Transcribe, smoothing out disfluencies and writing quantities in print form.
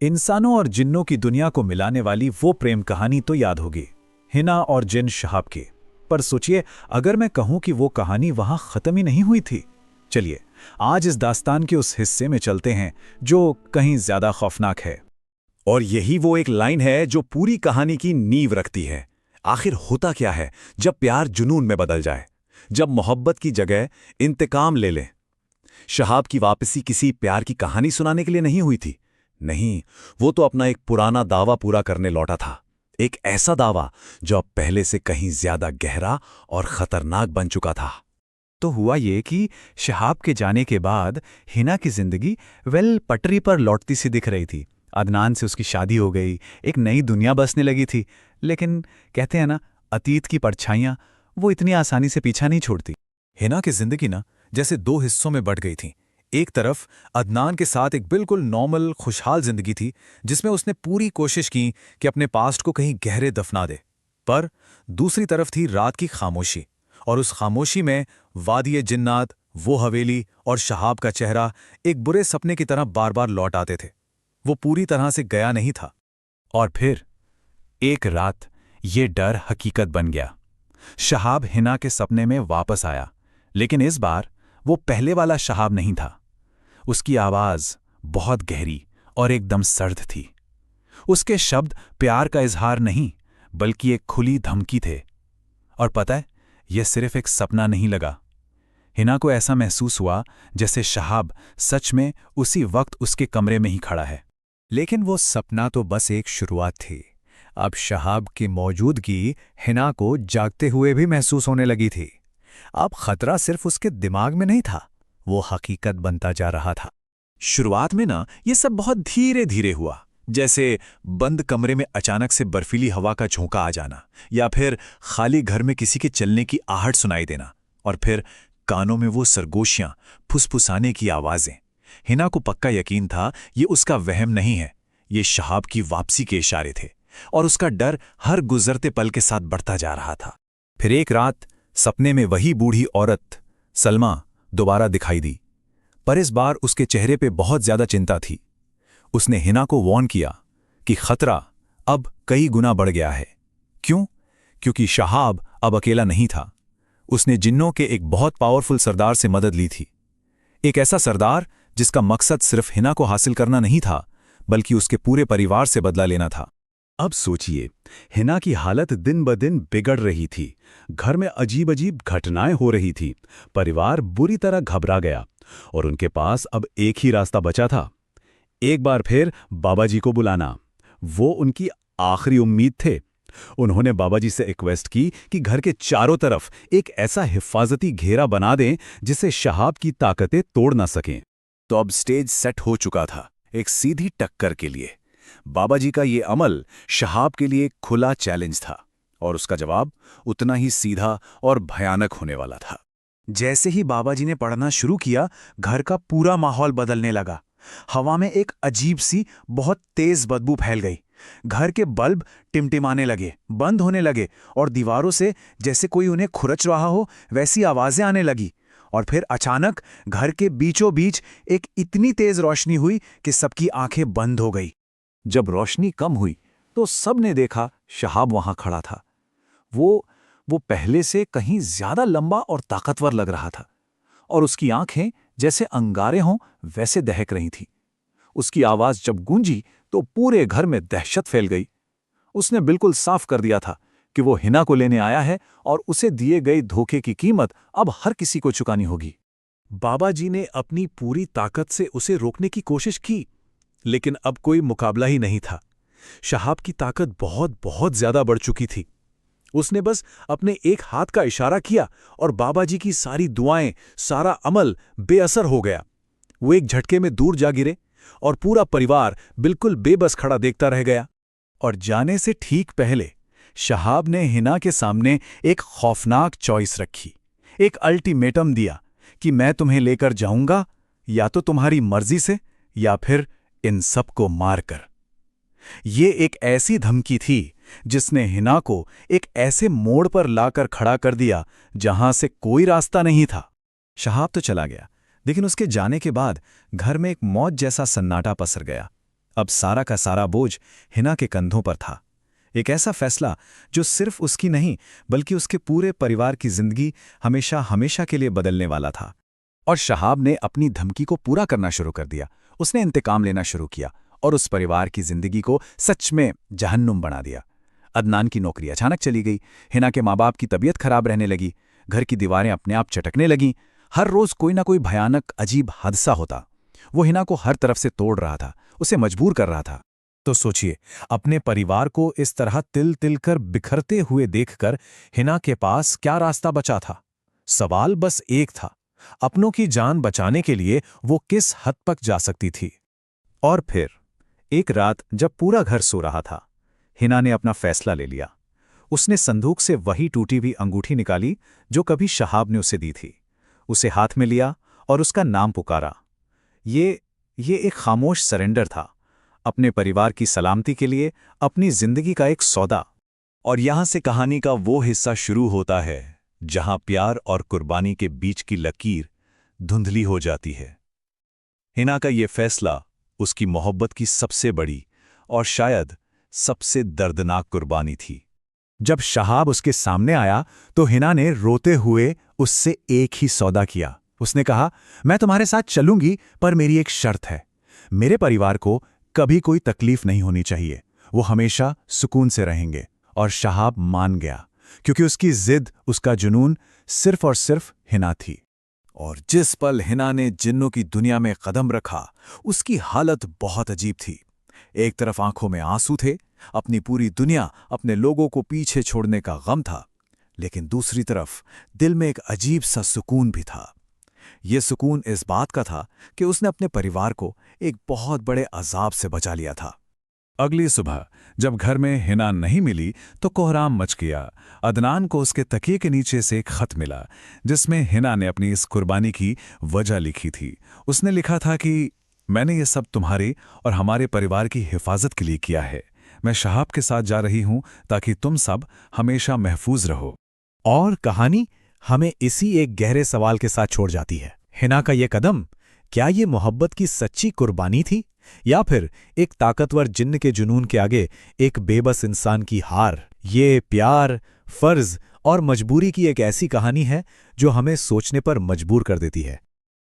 इंसानों और जिन्नों की दुनिया को मिलाने वाली वो प्रेम कहानी तो याद होगी, हिना और जिन शहाब की। पर सोचिए, अगर मैं कहूं कि वो कहानी वहां खत्म ही नहीं हुई थी। चलिए, आज इस दास्तान के उस हिस्से में चलते हैं जो कहीं ज्यादा खौफनाक है। और यही वो एक लाइन है जो पूरी कहानी की नींव रखती है। आखिर होता क्या है जब प्यार जुनून में बदल जाए, जब मोहब्बत की जगह इंतकाम ले ले। शहाब की वापसी किसी प्यार की कहानी सुनाने के लिए नहीं हुई थी। नहीं, वो तो अपना एक पुराना दावा पूरा करने लौटा था। एक ऐसा दावा जो अब पहले से कहीं ज्यादा गहरा और खतरनाक बन चुका था। तो हुआ ये कि शहाब के जाने के बाद हिना की जिंदगी पटरी पर लौटती सी दिख रही थी। अदनान से उसकी शादी हो गई, एक नई दुनिया बसने लगी थी। लेकिन कहते हैं ना, अतीत की परछाइयां वो इतनी आसानी से पीछा नहीं छोड़ती। हिना की जिंदगी ना जैसे दो हिस्सों में बट गई थी। एक तरफ अदनान के साथ एक बिल्कुल नॉर्मल खुशहाल जिंदगी थी, जिसमें उसने पूरी कोशिश की कि अपने पास्ट को कहीं गहरे दफना दे। पर दूसरी तरफ थी रात की खामोशी, और उस खामोशी में वादिये जिन्नात, वो हवेली और शहाब का चेहरा एक बुरे सपने की तरह बार बार लौट आते थे। वो पूरी तरह से गया नहीं था। और फिर एक रात ये डर हकीकत बन गया। शहाब हिना के सपने में वापस आया, लेकिन इस बार वो पहले वाला शहाब नहीं था। उसकी आवाज बहुत गहरी और एकदम सर्द थी। उसके शब्द प्यार का इजहार नहीं, बल्कि एक खुली धमकी थे। और पता है, यह सिर्फ एक सपना नहीं लगा। हिना को ऐसा महसूस हुआ जैसे शहाब सच में उसी वक्त उसके कमरे में ही खड़ा है। लेकिन वो सपना तो बस एक शुरुआत थी। अब शहाब की मौजूदगी हिना को जागते हुए भी महसूस होने लगी थी। अब खतरा सिर्फ उसके दिमाग में नहीं था, वो हकीकत बनता जा रहा था। शुरुआत में ना ये सब बहुत धीरे धीरे हुआ, जैसे बंद कमरे में अचानक से बर्फीली हवा का झोंका आ जाना, या फिर खाली घर में किसी के चलने की आहट सुनाई देना, और फिर कानों में वो सरगोशियां, फुसफुसाने की आवाजें। हिना को पक्का यकीन था ये उसका वहम नहीं है, ये शहाब की वापसी के इशारे थे, और उसका डर हर गुजरते पल के साथ बढ़ता जा रहा था। फिर एक रात सपने में वही बूढ़ी औरत सलमा दोबारा दिखाई दी, पर इस बार उसके चेहरे पे बहुत ज्यादा चिंता थी। उसने हिना को वार्न किया कि खतरा अब कई गुना बढ़ गया है। क्यों? क्योंकि शहाब अब अकेला नहीं था। उसने जिन्नों के एक बहुत पावरफुल सरदार से मदद ली थी। एक ऐसा सरदार जिसका मकसद सिर्फ हिना को हासिल करना नहीं था, बल्कि उसके पूरे परिवार से बदला लेना था। अब सोचिए, हिना की हालत दिन ब दिन बिगड़ रही थी। घर में अजीब अजीब घटनाएं हो रही थी। परिवार बुरी तरह घबरा गया, और उनके पास अब एक ही रास्ता बचा था, एक बार फिर बाबा जी को बुलाना। वो उनकी आखिरी उम्मीद थे। उन्होंने बाबा जी से रिक्वेस्ट की कि घर के चारों तरफ एक ऐसा हिफाजती घेरा बना दें जिसे शहाब की ताकतें तोड़ ना सकें। तो अब स्टेज सेट हो चुका था एक सीधी टक्कर के लिए। बाबा जी का ये अमल शहाब के लिए खुला चैलेंज था, और उसका जवाब उतना ही सीधा और भयानक होने वाला था। जैसे ही बाबा जी ने पढ़ना शुरू किया, घर का पूरा माहौल बदलने लगा। हवा में एक अजीब सी बहुत तेज बदबू फैल गई। घर के बल्ब टिमटिमाने लगे, बंद होने लगे, और दीवारों से जैसे कोई उन्हें खुरच रहा हो वैसी आवाजें आने लगी। और फिर अचानक घर के बीचों बीच एक इतनी तेज रोशनी हुई कि सबकी आंखें बंद हो गई। जब रोशनी कम हुई तो सबने देखा शहाब वहां खड़ा था। वो पहले से कहीं ज्यादा लंबा और ताकतवर लग रहा था, और उसकी आंखें जैसे अंगारे हों वैसे दहक रही थीं। उसकी आवाज जब गूंजी तो पूरे घर में दहशत फैल गई। उसने बिल्कुल साफ कर दिया था कि वो हिना को लेने आया है, और उसे दिए गए धोखे की कीमत अब हर किसी को चुकानी होगी। बाबा जी ने अपनी पूरी ताकत से उसे रोकने की कोशिश की, लेकिन अब कोई मुकाबला ही नहीं था। शहाब की ताकत बहुत बहुत ज्यादा बढ़ चुकी थी। उसने बस अपने एक हाथ का इशारा किया और बाबा जी की सारी दुआएं, सारा अमल बेअसर हो गया। वो एक झटके में दूर जा गिरे, और पूरा परिवार बिल्कुल बेबस खड़ा देखता रह गया। और जाने से ठीक पहले शहाब ने हिना के सामने एक खौफनाक चॉइस रखी, एक अल्टीमेटम दिया कि मैं तुम्हें लेकर जाऊंगा, या तो तुम्हारी मर्जी से, या फिर इन सबको मारकर। ये एक ऐसी धमकी थी जिसने हिना को एक ऐसे मोड़ पर लाकर खड़ा कर दिया जहां से कोई रास्ता नहीं था। शहाब तो चला गया, लेकिन उसके जाने के बाद घर में एक मौत जैसा सन्नाटा पसर गया। अब सारा का सारा बोझ हिना के कंधों पर था। एक ऐसा फैसला जो सिर्फ उसकी नहीं बल्कि उसके पूरे परिवार की जिंदगी हमेशा हमेशा के लिए बदलने वाला था। और शहाब ने अपनी धमकी को पूरा करना शुरू कर दिया। उसने इंतकाम लेना शुरू किया और उस परिवार की जिंदगी को सच में जहन्नुम बना दिया। अदनान की नौकरी अचानक चली गई। हिना के माँ बाप की तबीयत खराब रहने लगी। घर की दीवारें अपने आप चटकने लगीं। हर रोज कोई ना कोई भयानक अजीब हादसा होता। वो हिना को हर तरफ से तोड़ रहा था, उसे मजबूर कर रहा था। तो सोचिए, अपने परिवार को इस तरह तिल तिल कर बिखरते हुए देखकर हिना के पास क्या रास्ता बचा था? सवाल बस एक था, अपनों की जान बचाने के लिए वो किस हद तक जा सकती थी? और फिर एक रात जब पूरा घर सो रहा था, हिना ने अपना फैसला ले लिया। उसने संदूक से वही टूटी हुई अंगूठी निकाली जो कभी शहाब ने उसे दी थी। उसे हाथ में लिया और उसका नाम पुकारा। ये एक खामोश सरेंडर था, अपने परिवार की सलामती के लिए अपनी जिंदगी का एक सौदा। और यहां से कहानी का वो हिस्सा शुरू होता है जहां प्यार और कुर्बानी के बीच की लकीर धुंधली हो जाती है। हिना का ये फैसला उसकी मोहब्बत की सबसे बड़ी और शायद सबसे दर्दनाक कुर्बानी थी। जब शहाब उसके सामने आया तो हिना ने रोते हुए उससे एक ही सौदा किया। उसने कहा, मैं तुम्हारे साथ चलूंगी, पर मेरी एक शर्त है। मेरे परिवार को कभी कोई तकलीफ नहीं होनी चाहिए। वो हमेशा सुकून से रहेंगे। और शहाब मान गया, क्योंकि उसकी जिद, उसका जुनून सिर्फ और सिर्फ हिना थी। और जिस पल हिना ने जिन्नों की दुनिया में कदम रखा, उसकी हालत बहुत अजीब थी। एक तरफ आंखों में आंसू थे, अपनी पूरी दुनिया, अपने लोगों को पीछे छोड़ने का गम था, लेकिन दूसरी तरफ दिल में एक अजीब सा सुकून भी था। ये सुकून इस बात का था कि उसने अपने परिवार को एक बहुत बड़े अजाब से बचा लिया था। अगली सुबह जब घर में हिना नहीं मिली तो कोहराम मच गया। अदनान को उसके तकिए के नीचे से एक खत मिला जिसमें हिना ने अपनी इस कुर्बानी की वजह लिखी थी। उसने लिखा था कि मैंने ये सब तुम्हारे और हमारे परिवार की हिफाजत के लिए किया है। मैं शहाब के साथ जा रही हूं ताकि तुम सब हमेशा महफूज रहो। और कहानी हमें इसी एक गहरे सवाल के साथ छोड़ जाती है। हिना का ये कदम, क्या ये मोहब्बत की सच्ची कुर्बानी थी, या फिर एक ताकतवर जिन्न के जुनून के आगे एक बेबस इंसान की हार? ये प्यार, फर्ज और मजबूरी की एक ऐसी कहानी है जो हमें सोचने पर मजबूर कर देती है।